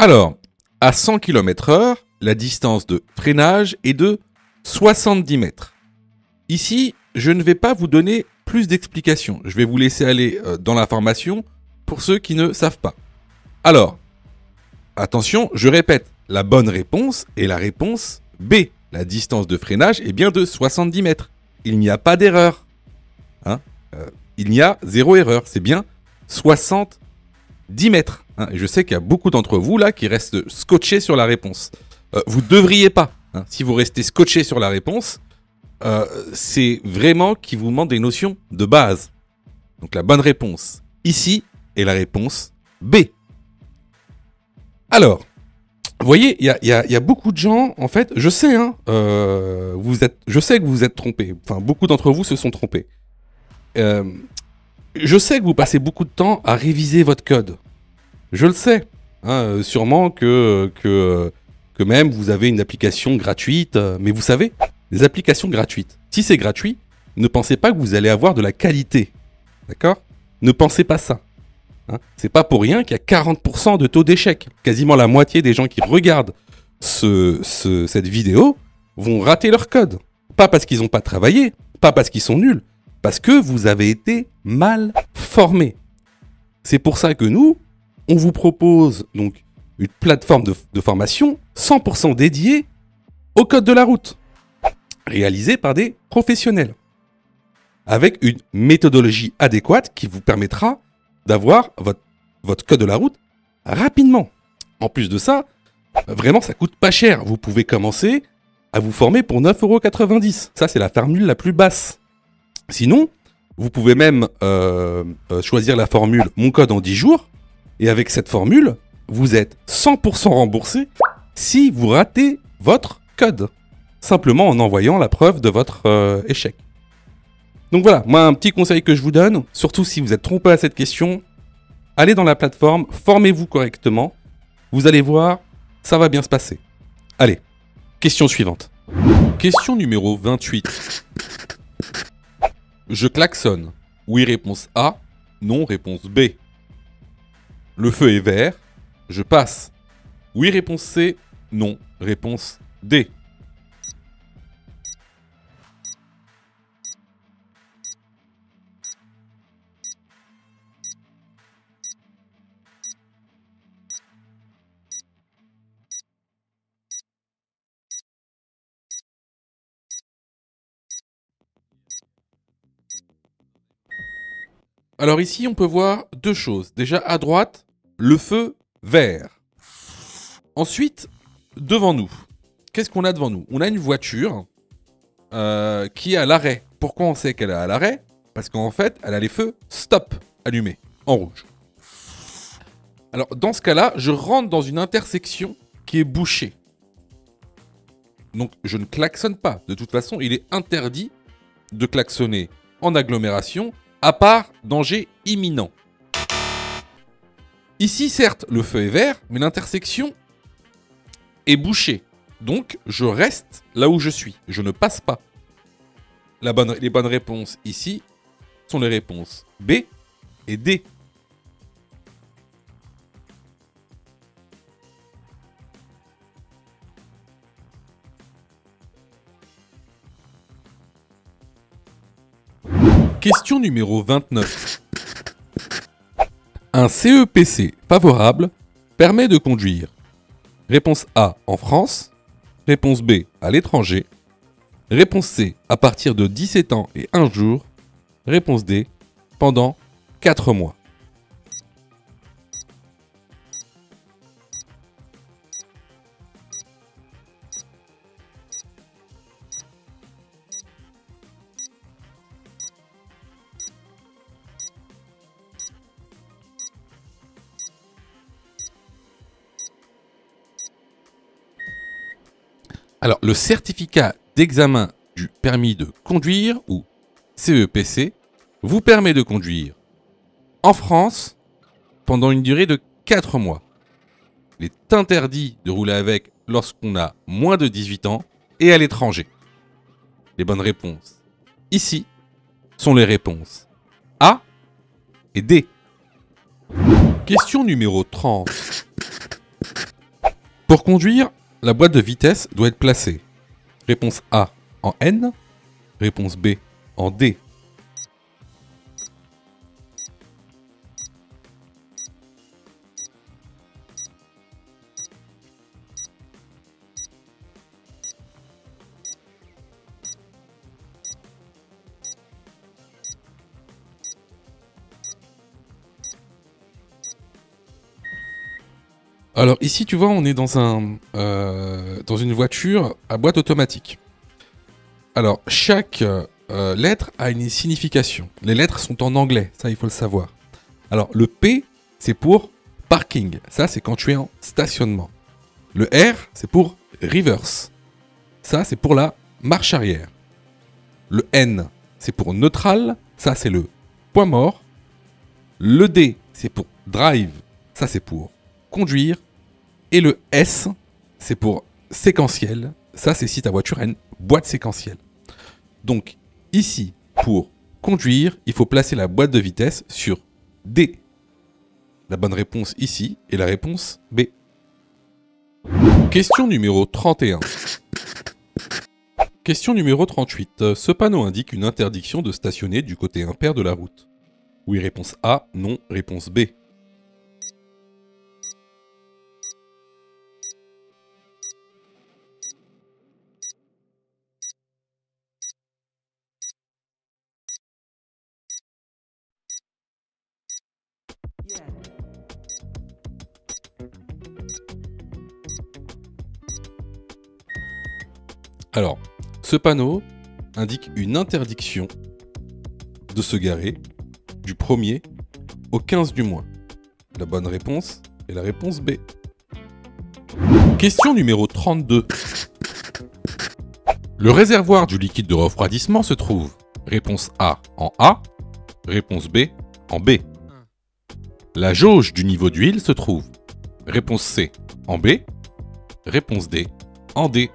Alors, à 100 km/h, la distance de freinage est de 70 mètres. Ici, je ne vais pas vous donner plus d'explications. Je vais vous laisser aller dans l'information pour ceux qui ne savent pas. Alors, attention, je répète, la bonne réponse est la réponse B. La distance de freinage est bien de 70 mètres. Il n'y a pas d'erreur. Il n'y a zéro erreur. C'est bien 70 mètres. Et je sais qu'il y a beaucoup d'entre vous là qui restent scotchés sur la réponse. Vous ne devriez pas. Si vous restez scotché sur la réponse, c'est vraiment qu'il vous manque des notions de base. Donc la bonne réponse ici est la réponse B. Alors, vous voyez, il y a beaucoup de gens, en fait, je sais, je sais que vous vous êtes trompés. Enfin, beaucoup d'entre vous se sont trompés. Je sais que vous passez beaucoup de temps à réviser votre code. Je le sais. Sûrement que même vous avez une application gratuite. Mais vous savez, les applications gratuites, si c'est gratuit, ne pensez pas que vous allez avoir de la qualité. D'accord ? Ne pensez pas ça. C'est pas pour rien qu'il y a 40% de taux d'échec. Quasiment la moitié des gens qui regardent cette vidéo vont rater leur code. Pas parce qu'ils n'ont pas travaillé, pas parce qu'ils sont nuls, parce que vous avez été mal formés. C'est pour ça que nous, on vous propose donc une plateforme de formation 100% dédiée au code de la route, réalisée par des professionnels, avec une méthodologie adéquate qui vous permettra d'avoir votre code de la route rapidement. En plus de ça, vraiment ça coûte pas cher. Vous pouvez commencer à vous former pour 9,90 €. Ça c'est la formule la plus basse. Sinon, vous pouvez même choisir la formule Mon code en 10 jours. Et avec cette formule, vous êtes 100% remboursé si vous ratez votre code. Simplement en envoyant la preuve de votre échec. Donc voilà, moi un petit conseil que je vous donne, surtout si vous êtes trompé à cette question, allez dans la plateforme, formez-vous correctement, vous allez voir, ça va bien se passer. Allez, question suivante. Question numéro 28. Je klaxonne. Oui, réponse A. Non, réponse B. Le feu est vert. Je passe. Oui, réponse C. Non, réponse D. Alors ici, on peut voir deux choses. Déjà, à droite, le feu vert. Ensuite, devant nous, qu'est-ce qu'on a devant nous? On a une voiture qui est à l'arrêt. Pourquoi on sait qu'elle est à l'arrêt? Parce qu'en fait, elle a les feux stop allumés, en rouge. Alors, dans ce cas-là, je rentre dans une intersection qui est bouchée. Donc, je ne klaxonne pas. De toute façon, il est interdit de klaxonner en agglomération, à part danger imminent. Ici, certes, le feu est vert, mais l'intersection est bouchée. Donc, je reste là où je suis. Je ne passe pas. Les bonnes réponses ici sont les réponses B et D. Question numéro 29. Un CEPC favorable permet de conduire. Réponse A, en France. Réponse B, à l'étranger. Réponse C, à partir de 17 ans et 1 jour. Réponse D, pendant 4 mois. Alors, le certificat d'examen du permis de conduire, ou CEPC, vous permet de conduire en France pendant une durée de 4 mois. Il est interdit de rouler avec lorsqu'on a moins de 18 ans et à l'étranger. Les bonnes réponses ici sont les réponses A et D. Question numéro 30. Pour conduire, la boîte de vitesse doit être placée. Réponse A en N, réponse B en D. Alors ici, tu vois, on est dans une voiture à boîte automatique. Alors, chaque lettre a une signification. Les lettres sont en anglais, ça il faut le savoir. Alors, le P, c'est pour parking. Ça, c'est quand tu es en stationnement. Le R, c'est pour reverse. Ça, c'est pour la marche arrière. Le N, c'est pour neutral. Ça, c'est le point mort. Le D, c'est pour drive. Ça, c'est pour conduire. Et le S, c'est pour séquentiel. Ça, c'est si ta voiture a une boîte séquentielle. Donc, ici, pour conduire, il faut placer la boîte de vitesse sur D. La bonne réponse ici est la réponse B. Question numéro 31. Question numéro 38. Ce panneau indique une interdiction de stationner du côté impair de la route. Oui, réponse A, non, réponse B. Alors, ce panneau indique une interdiction de se garer du 1er au 15 du mois. La bonne réponse est la réponse B. Question numéro 32. Le réservoir du liquide de refroidissement se trouve réponse A en A, réponse B en B. La jauge du niveau d'huile se trouve réponse C en B, réponse D en D.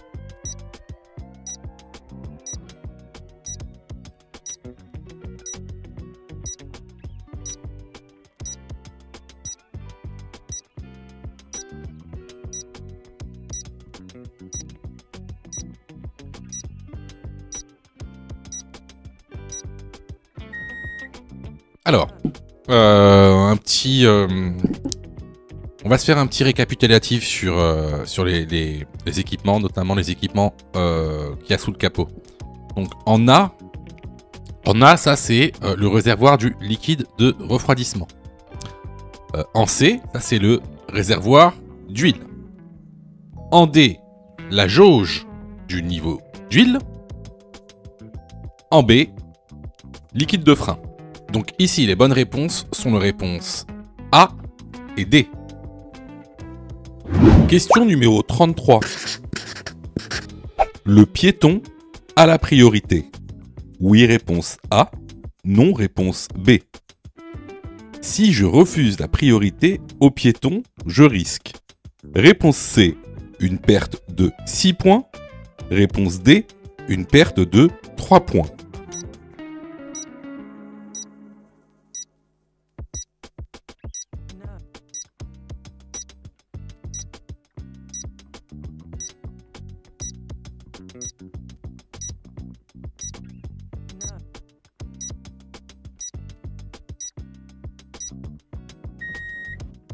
Alors, on va se faire un petit récapitulatif sur les équipements, notamment les équipements qu'il y a sous le capot. Donc en A, En A, ça c'est le réservoir du liquide de refroidissement. En C, ça c'est le réservoir d'huile. En D, la jauge du niveau d'huile. En B, liquide de frein. Donc ici, les bonnes réponses sont les réponses A et D. Question numéro 33. Le piéton a la priorité. Oui, réponse A. Non, réponse B. Si je refuse la priorité au piéton, je risque. Réponse C, une perte de 6 points. Réponse D, une perte de 3 points.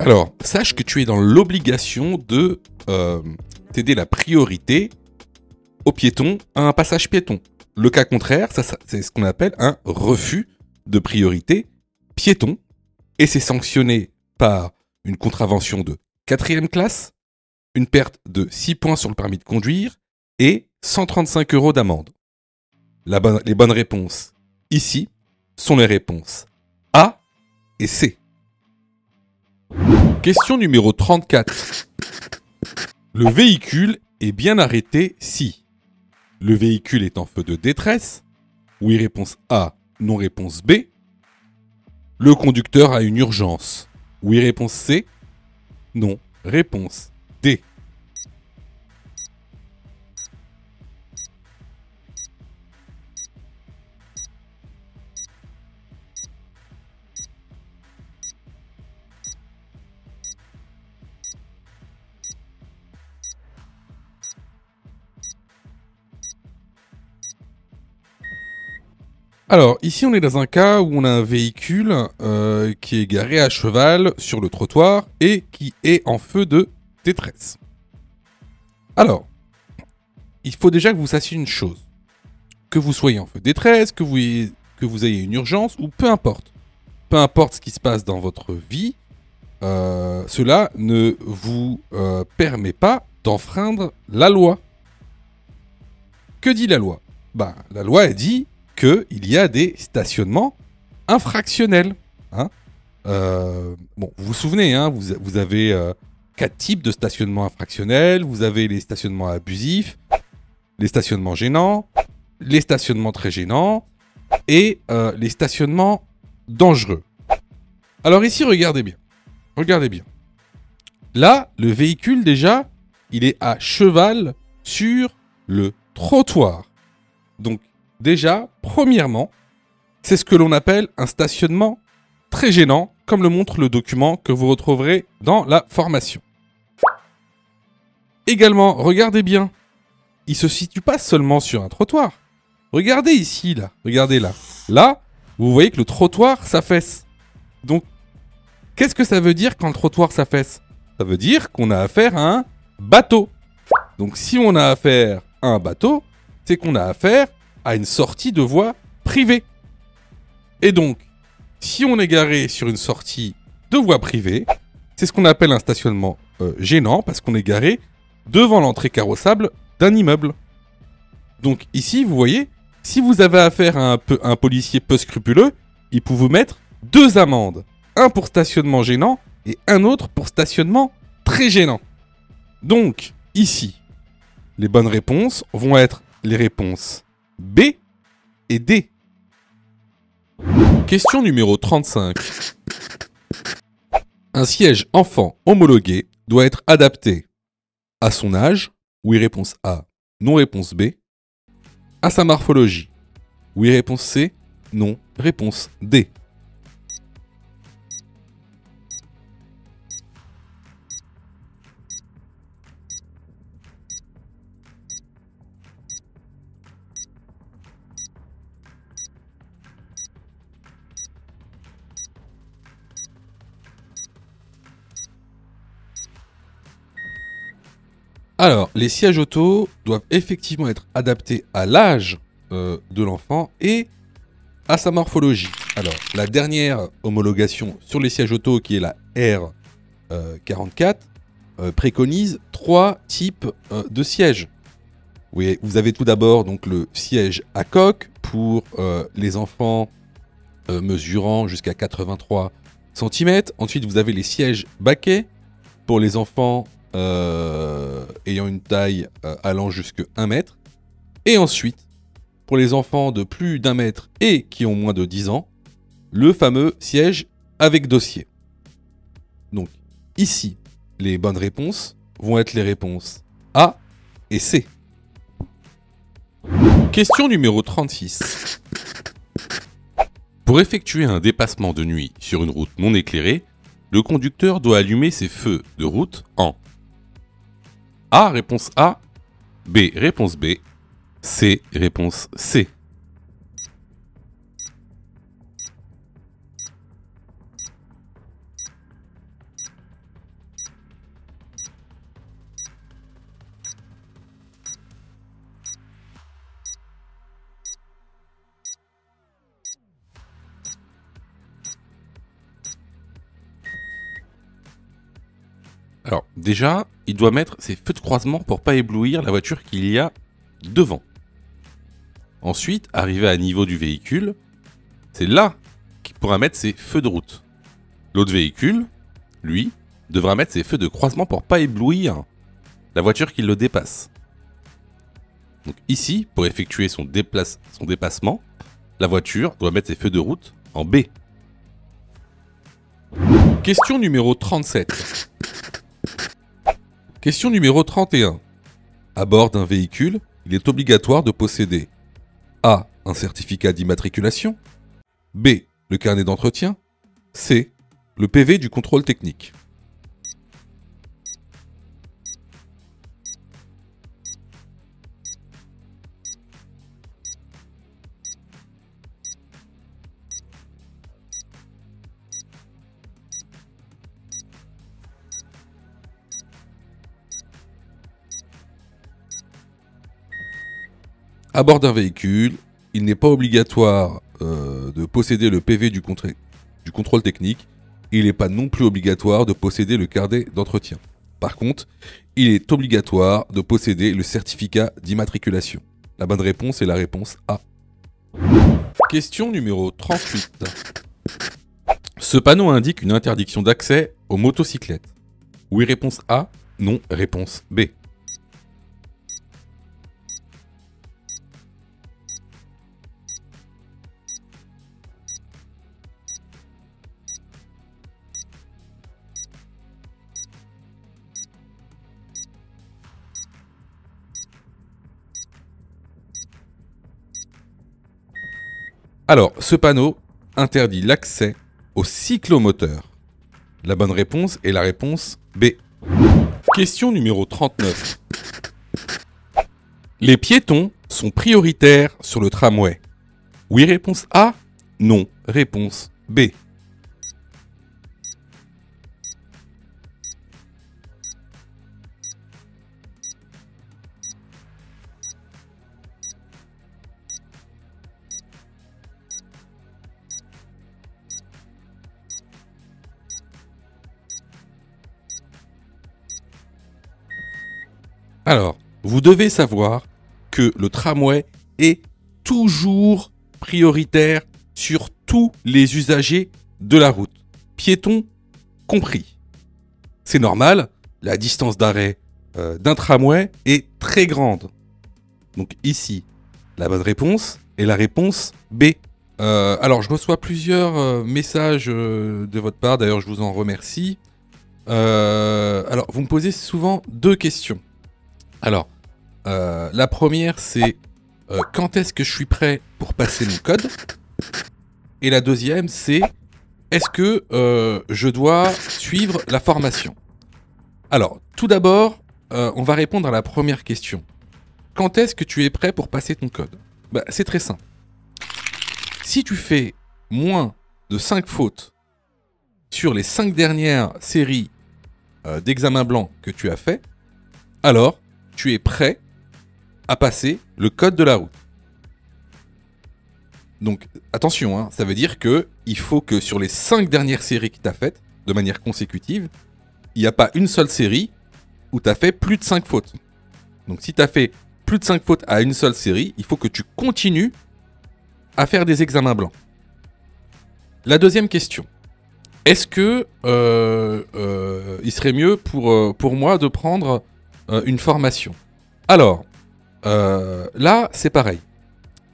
Alors, sache que tu es dans l'obligation de t'aider la priorité au piéton à un passage piéton. Le cas contraire, ça c'est ce qu'on appelle un refus de priorité piéton, et c'est sanctionné par une contravention de 4e classe, une perte de 6 points sur le permis de conduire et 135 € d'amende. Les bonnes réponses ici sont les réponses A et C. Question numéro 34. Le véhicule est bien arrêté si le véhicule est en feu de détresse. Oui, réponse A. Non, réponse B. Le conducteur a une urgence. Oui, réponse C. Non, réponse D. Alors, ici, on est dans un cas où on a un véhicule qui est garé à cheval sur le trottoir et qui est en feu de détresse. Alors, il faut déjà que vous sachiez une chose. Que vous soyez en feu de détresse, que vous ayez une urgence, ou peu importe. Peu importe ce qui se passe dans votre vie, cela ne vous permet pas d'enfreindre la loi. Que dit la loi ? Ben, la loi, elle dit qu'il y a des stationnements infractionnels. Hein. Bon, vous vous souvenez, hein, vous avez 4 types de stationnements infractionnels. Vous avez les stationnements abusifs, les stationnements gênants, les stationnements très gênants et les stationnements dangereux. Alors ici, regardez bien. Regardez bien. Là, le véhicule, déjà, il est à cheval sur le trottoir. Donc, déjà, premièrement, c'est ce que l'on appelle un stationnement très gênant, comme le montre le document que vous retrouverez dans la formation. Également, regardez bien, il ne se situe pas seulement sur un trottoir. Regardez ici, là, regardez là. Là, vous voyez que le trottoir s'affaisse. Donc, qu'est-ce que ça veut dire quand le trottoir s'affaisse ? Ça veut dire qu'on a affaire à un bateau. Donc, si on a affaire à un bateau, c'est qu'on a affaire à une sortie de voie privée. Et donc, si on est garé sur une sortie de voie privée, c'est ce qu'on appelle un stationnement gênant, parce qu'on est garé devant l'entrée carrossable d'un immeuble. Donc ici, vous voyez, si vous avez affaire à un policier peu scrupuleux, il peut vous mettre 2 amendes. Un pour stationnement gênant et un autre pour stationnement très gênant. Donc, ici, les bonnes réponses vont être les réponses B et D. Question numéro 35. Un siège enfant homologué doit être adapté à son âge, oui réponse A, non réponse B, à sa morphologie, oui réponse C, non réponse D. Alors, les sièges auto doivent effectivement être adaptés à l'âge de l'enfant et à sa morphologie. Alors, la dernière homologation sur les sièges auto, qui est la R44, préconise 3 types de sièges. Oui, vous avez tout d'abord donc le siège à coque pour les enfants mesurant jusqu'à 83 cm. Ensuite, vous avez les sièges baquets pour les enfants ayant une taille allant jusqu'à 1 mètre. Et ensuite, pour les enfants de plus d'1 mètre et qui ont moins de 10 ans, le fameux siège avec dossier. Donc, ici, les bonnes réponses vont être les réponses A et C. Question numéro 36. Pour effectuer un dépassement de nuit sur une route non éclairée, le conducteur doit allumer ses feux de route en A, réponse A, B, réponse B, C, réponse C. Alors, déjà, il doit mettre ses feux de croisement pour pas éblouir la voiture qu'il y a devant. Ensuite, arrivé à niveau du véhicule, c'est là qu'il pourra mettre ses feux de route. L'autre véhicule, lui, devra mettre ses feux de croisement pour pas éblouir la voiture qui le dépasse. Donc ici, pour effectuer son dépassement, la voiture doit mettre ses feux de route en B. Question numéro 37. Question numéro 31. À bord d'un véhicule, il est obligatoire de posséder A. Un certificat d'immatriculation, B. Le carnet d'entretien, C. Le PV du contrôle technique. À bord d'un véhicule, il n'est pas obligatoire de posséder le PV du contrôle technique. Il n'est pas non plus obligatoire de posséder le carnet d'entretien. Par contre, il est obligatoire de posséder le certificat d'immatriculation. La bonne réponse est la réponse A. Question numéro 38. Ce panneau indique une interdiction d'accès aux motocyclettes. Oui, réponse A. Non, réponse B. Alors, ce panneau interdit l'accès aux cyclomoteurs. La bonne réponse est la réponse B. Question numéro 39. Les piétons sont prioritaires sur le tramway. Oui, réponse A. Non, réponse B. Alors, vous devez savoir que le tramway est toujours prioritaire sur tous les usagers de la route, piétons compris. C'est normal, la distance d'arrêt d'un tramway est très grande. Donc ici, la bonne réponse est la réponse B. Alors, je reçois plusieurs messages de votre part, d'ailleurs je vous en remercie. Alors, vous me posez souvent 2 questions. Alors, la première, c'est quand est-ce que je suis prêt pour passer mon code? Et la deuxième, c'est est-ce que je dois suivre la formation? Alors, tout d'abord, on va répondre à la première question. Quand est-ce que tu es prêt pour passer ton code? C'est très simple. Si tu fais moins de 5 fautes sur les 5 dernières séries d'examens blancs que tu as fait, alors tu es prêt à passer le code de la route. Donc attention, hein, ça veut dire que il faut que sur les 5 dernières séries que tu as faites, de manière consécutive, il n'y a pas une seule série où tu as fait plus de 5 fautes. Donc si tu as fait plus de 5 fautes à une seule série, il faut que tu continues à faire des examens blancs. La deuxième question. Est-ce que il serait mieux pour moi de prendre une formation? Alors, là, c'est pareil.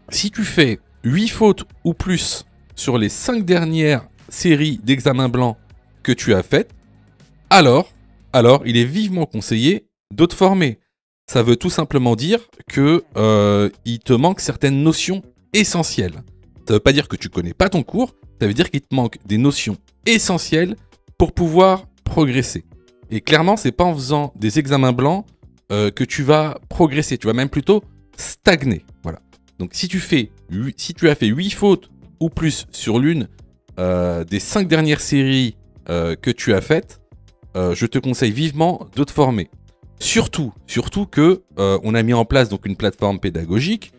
Si tu fais 8 fautes ou plus sur les 5 dernières séries d'examens blancs que tu as faites, alors, il est vivement conseillé de te former. Ça veut tout simplement dire que il te manque certaines notions essentielles. Ça ne veut pas dire que tu connais pas ton cours, ça veut dire qu'il te manque des notions essentielles pour pouvoir progresser. Et clairement, c'est pas en faisant des examens blancs que tu vas progresser, tu vas même plutôt stagner. Voilà. Donc si tu as fait 8 fautes ou plus sur l'une des 5 dernières séries que tu as faites, je te conseille vivement de te former. Surtout que on a mis en place donc une plateforme pédagogique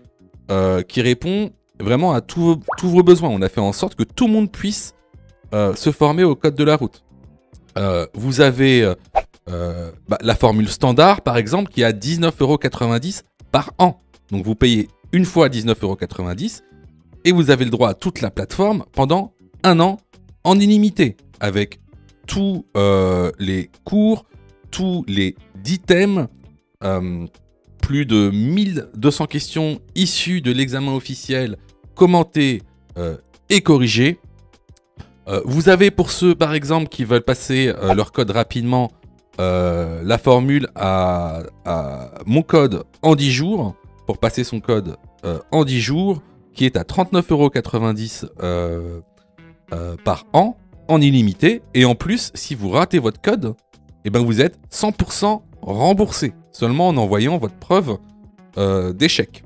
qui répond vraiment à tous vos besoins. On a fait en sorte que tout le monde puisse se former au code de la route. Vous avez la formule standard, par exemple, qui est à 19,90 € par an. Donc vous payez une fois 19,90 € et vous avez le droit à toute la plateforme pendant 1 an en illimité, avec tous les cours, tous les 10 thèmes, plus de 1200 questions issues de l'examen officiel, commentées et corrigées. Vous avez pour ceux par exemple qui veulent passer leur code rapidement, la formule à mon code en 10 jours, pour passer son code en 10 jours, qui est à 39,90 € par an, en illimité. Et en plus, si vous ratez votre code, eh ben vous êtes 100% remboursé, seulement en envoyant votre preuve d'échec.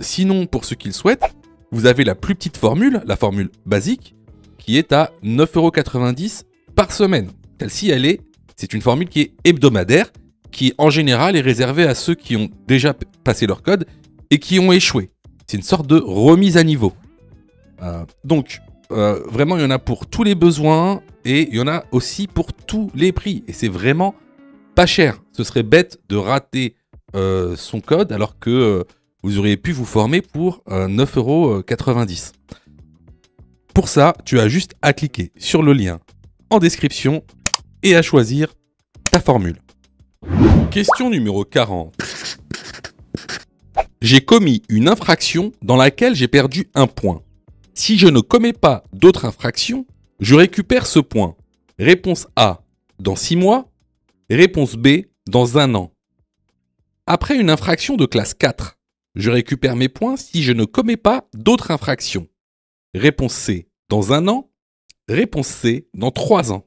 Sinon, pour ceux qui le souhaitent, vous avez la plus petite formule, la formule basique, qui est à 9,90 € par semaine. Celle-ci, c'est une formule qui est hebdomadaire, qui en général est réservée à ceux qui ont déjà passé leur code et qui ont échoué. C'est une sorte de remise à niveau. Donc, vraiment, il y en a pour tous les besoins et il y en a aussi pour tous les prix. Et c'est vraiment pas cher. Ce serait bête de rater son code alors que vous auriez pu vous former pour 9,90 €. Pour ça, tu as juste à cliquer sur le lien en description et à choisir ta formule. Question numéro 40. J'ai commis une infraction dans laquelle j'ai perdu un point. Si je ne commets pas d'autres infractions, je récupère ce point. Réponse A, dans 6 mois. Réponse B, dans 1 an. Après une infraction de classe 4, je récupère mes points si je ne commets pas d'autres infractions. Réponse C, dans 1 an. Réponse C, dans 3 ans.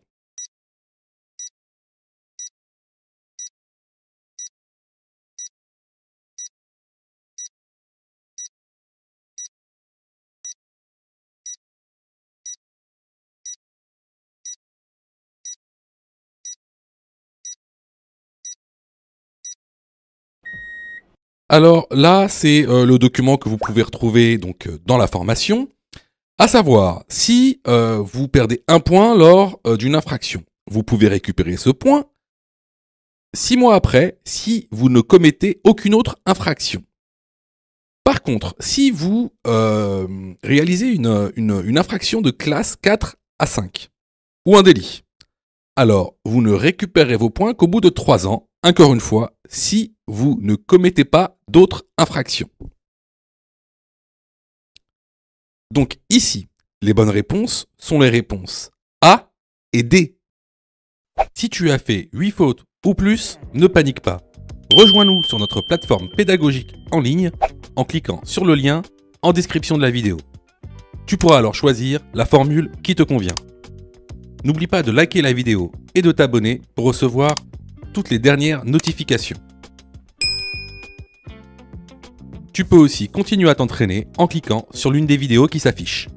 Alors là, c'est le document que vous pouvez retrouver donc dans la formation. À savoir, si vous perdez un point lors d'une infraction, vous pouvez récupérer ce point 6 mois après si vous ne commettez aucune autre infraction. Par contre, si vous réalisez une infraction de classe 4 à 5 ou un délit, alors vous ne récupérez vos points qu'au bout de 3 ans, encore une fois, si vous ne commettez pas d'autres infractions. Donc ici, les bonnes réponses sont les réponses A et D. Si tu as fait 8 fautes ou plus, ne panique pas. Rejoins-nous sur notre plateforme pédagogique en ligne en cliquant sur le lien en description de la vidéo. Tu pourras alors choisir la formule qui te convient. N'oublie pas de liker la vidéo et de t'abonner pour recevoir toutes les dernières notifications. Tu peux aussi continuer à t'entraîner en cliquant sur l'une des vidéos qui s'affichent.